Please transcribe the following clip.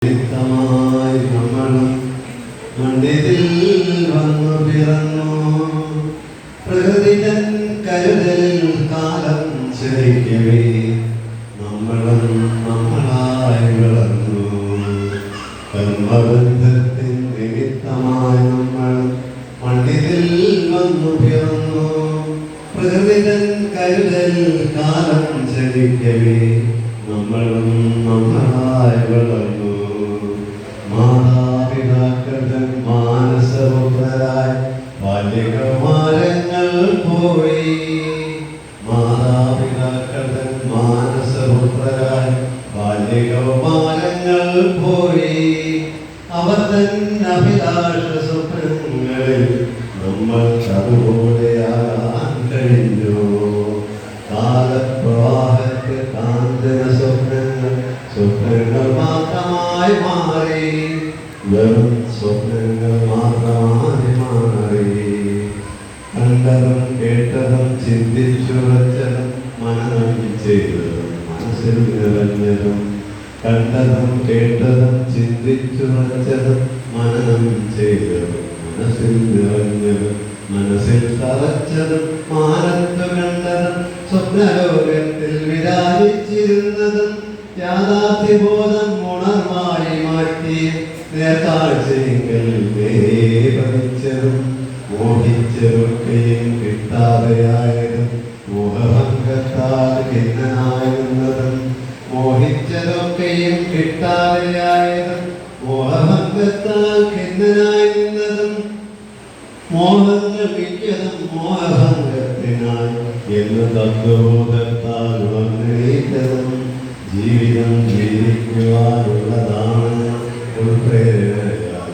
നമ്മളും മണ്ണിതിൽ വന്നു പിറന്നു. പ്രകൃതിതൻ കരുതലിൽ കാലം ചരിക്കവേ നമ്മളും നമ്മളായി വളർന്നു. കർമ്മബന്ധത്തിൻ നിമിത്തമായി നമ്മളും മണ്ണിതിൽ വന്നു പിറന്നു. പ്രകൃതിതൻ കരുതലിൽ കാലം ചരിക്കവേ നമ്മളും നമ്മളായി വളർന്നു. മാതാപിതാക്കൾ മാനസപുത്രരായി ബാല്യകൗമാരങ്ങൾ പോയി. മാതാപിതാക്കൾ മാനസപുത്രരായി ബാല്യകൗമാരങ്ങൾ പോയി. അവർ തൻ അഭിലാഷ സ്വപ്നങ്ങളിൽ നമ്മൾ അതുപോലെയാകാൻ കഴിഞ്ഞു. കാലപ്രവാഹത്തിൽ കാന്തന സ്വപ്നങ്ങൾ മാത്രമായി മാറി. വെറും സ്വപ്നങ്ങൾ മാത്രമായി മാറി. കണ്ടതും കേട്ടതും ചിന്തിച്ചുറച്ചതും മനനം ചെയ്തതും മനസ്സിൽ നിറഞ്ഞതും. കണ്ടതും കേട്ടതും ചിന്തിച്ചുറച്ചതും മനനം ചെയ്തതും മനസ്സിൽ നിറഞ്ഞതും. മനസ്സിൽ തറച്ചതും മാനത്തു കണ്ടതും സ്വപ്നലോകത്തിൽ വിരാജിച്ചിരുന്നതും യാഥാർത്ഥ്യബോധം ഉണർവായി മാറ്റി നേർക്കാഴ്ചയെങ്കിൽ പതിച്ചതും മോഹിച്ചതൊക്കെയും കിട്ടാതെയായതും മോഹഭംഗത്താൽ ഖിന്നനായിരുന്നതും. മോഹിച്ചതൊക്കെയും കിട്ടാതെയായതും മോഹഭംഗത്താൽ ഖിന്നനായിരുന്നതും. മോഹങ്ങൾ മിക്കതും മോഹഭംഗത്തിനായി എന്ന് തത്വബോധത്താൽ ഉണർന്നേറ്റതും. ജീവിതം ജീവിക്കുവാനുള്ളതാണ് ഉൾപ്രേരണയാൽ